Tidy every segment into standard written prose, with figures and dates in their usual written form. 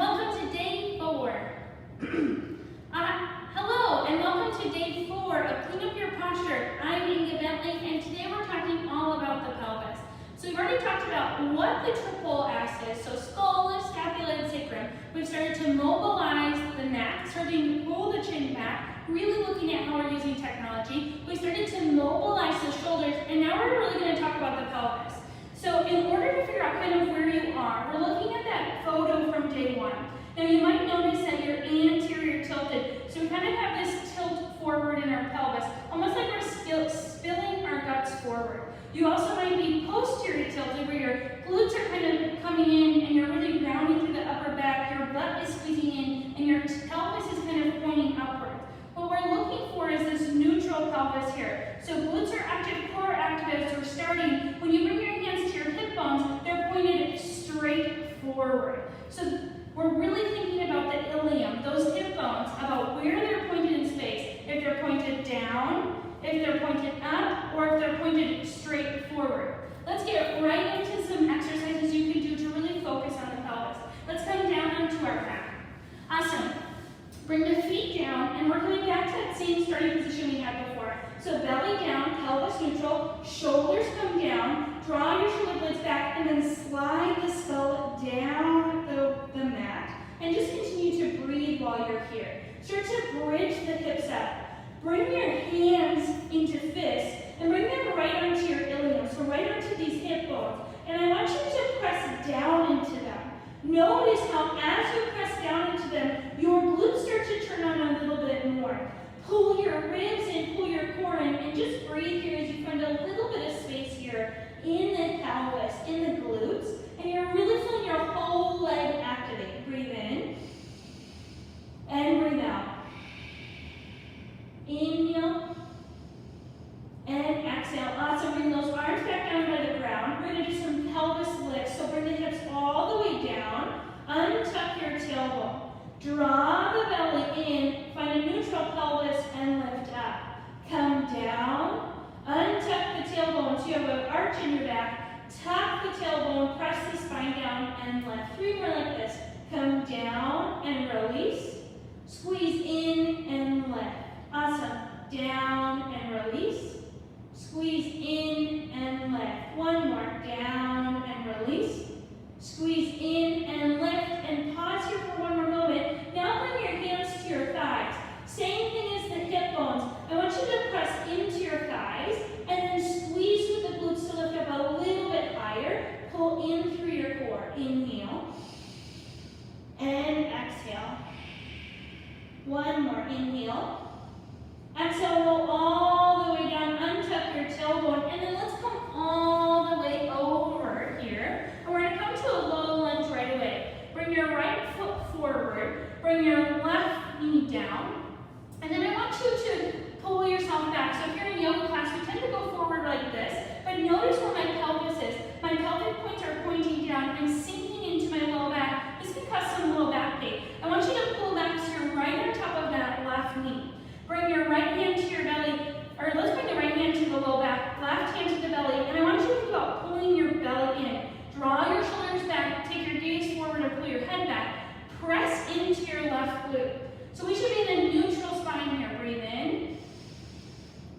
welcome to day 4. Hello, and welcome to day 4 of Clean Up Your Posture. I'm Inga Bentley, and today we're talking all about the pelvis. So we've already talked about what the triple S is, so skull, scapula, and sacrum. We've started to mobilize the neck, starting to pull the chin back, really looking at how we're using technology. We started to mobilize the shoulders, and now we're really going to talk about the pelvis. So in order to figure out kind of where you are, we're looking at that photo from day 1. Now you might notice that you're anterior tilted, so we kind of have this tilt forward in our pelvis, almost like we're spilling our guts forward. You also might be posterior tilted, where your glutes are kind of coming in and you're really rounding through the upper back, your butt is squeezing in, and your pelvis is kind of pointing upward. What we're looking for is this neutral pelvis here. So glutes are active, core are active as we're starting. When you bring your hands to your hip bones, they're pointed straight forward. So we're really thinking about the ilium, those hip bones, about where they're pointed in space. If they're pointed down, if they're pointed up, or if they're pointed straight forward. Let's get right into some exercises you can do to really focus on the pelvis. Let's come down onto our back. Awesome. Bring the feet down, and we're going back to that same starting position we had before. So belly down, pelvis neutral, shoulders come down, draw your shoulder blades back, and then slide the skull down the mat. And just continue to breathe while you're here. Start to bridge the hips up. Bring your hands into fists, and bring them right onto your ilium, so right onto these hip bones. And I want you to press down into them. Notice how as you press down into them, your glutes start to turn on a little bit more. Pull your ribs in, pull your core in, and just breathe here as you find a little bit of space here in the pelvis, in the glutes, and you're really feeling your whole leg activate. Breathe in, and breathe out. Inhale, and exhale. Awesome. Bring those arms back down by the ground. We're going to do some pelvis lifts. So bring the hips all the way down. Untuck your tailbone. Draw the belly in. Find a neutral pelvis and lift up. Come down. Untuck the tailbone so you have an arch in your back. Tuck the tailbone. Press the spine down and lift. 3 more like this. Come down and release. Squeeze in and lift. Awesome. Down and release. Squeeze in and lift. 1 more. Down and release. Squeeze in and lift. And pause here for 1 more moment. Now bring your hands to your thighs. Same thing as the hip bones. I want you to press into your thighs and then squeeze with the glutes to lift up a little bit higher. Pull in through your core. Inhale. And exhale. 1 more. Inhale. Exhale, roll all the way down, untuck your tailbone, and then let's come all the way over here. And we're going to come to a low lunge right away. Bring your right foot forward, bring your left knee down, and then I want you to pull yourself back. So if you're in yoga class, we tend to go forward like this, but notice where my pelvis is. My pelvic points are pointing down. I'm sinking into my low back. This can cause some low back pain. I want you to pull back so you're right on top of that left knee. Bring your right hand to your belly, or let's bring the right hand to the low back, left hand to the belly, and I want you to think about pulling your belly in. Draw your shoulders back, take your gaze forward and pull your head back. Press into your left glute. So we should be in a neutral spine here. Breathe in,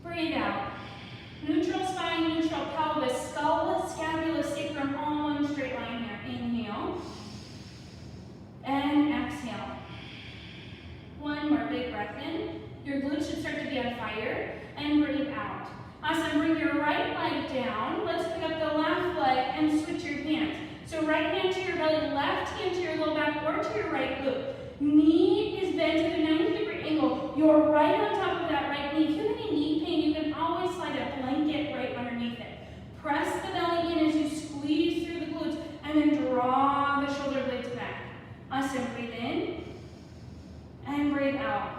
breathe out. Neutral spine, neutral pelvis, skull, scapula, sacrum, all one straight line here. Inhale, and exhale. 1 more big breath in. Your glutes should start to be on fire, and breathe out. Awesome, bring your right leg down. Let's pick up the left leg and switch your hands. So right hand to your belly, left hand to your low back or to your right glute. Knee is bent at a 90-degree angle. You're right on top of that right knee. If you have any knee pain, you can always slide a blanket right underneath it. Press the belly in as you squeeze through the glutes, and then draw the shoulder blades back. Awesome, breathe in, and breathe out.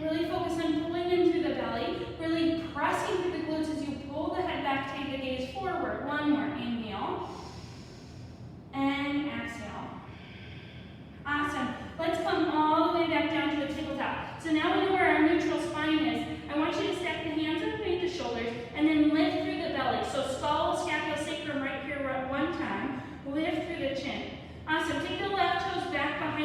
Really focus on pulling in through the belly, really pressing through the glutes as you pull the head back, take the gaze forward. 1 more. Inhale. And exhale. Awesome. Let's come all the way back down to a tabletop. So now we know where our neutral spine is. I want you to stack the hands underneath the shoulders and then lift through the belly. So skull, scapula,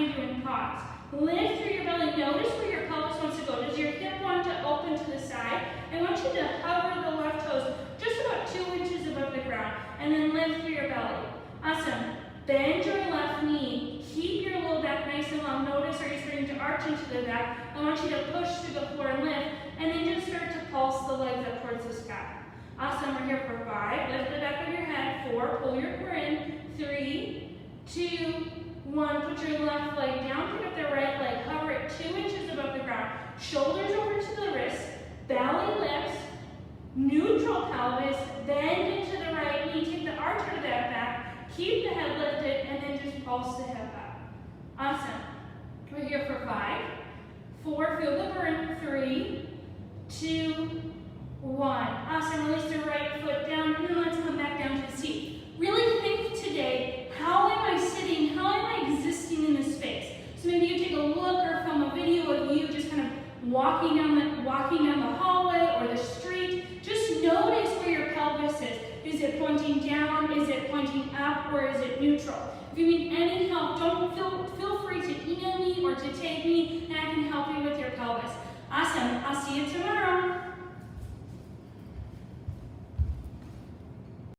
you're doing pause. Lift through your belly. Notice where your pelvis wants to go. Does your hip want to open to the side? I want you to hover the left toes just about 2 inches above the ground, and then lift through your belly. Awesome. Bend your left knee. Keep your low back nice and long. Notice are you starting to arch into the back? I want you to push through the floor and lift, and then just start to pulse the legs up towards the sky. Awesome. We're here for 5. Lift the back of your head. 4. Pull your core in. 3, 2, 1. Put your left leg down. Pick up the right leg. Hover it 2 inches above the ground. Shoulders over to the wrists. Belly lifts. Neutral pelvis. Bend into the right knee. Take the arch out of that back. Keep the head lifted, and then just pulse the hip up. Awesome. We're here for 5, 4, feel the burn. 3, 2, 1. Awesome. Release the right foot down, and then let's come back down to the seat. Really think today, how am I sitting? How am I existing in this space? So maybe you take a look or film a video of you just kind of walking down the hallway or the street. Just notice where your pelvis is. Is it pointing down? Is it pointing up? Or is it neutral? If you need any help, feel free to email me or to tag me, and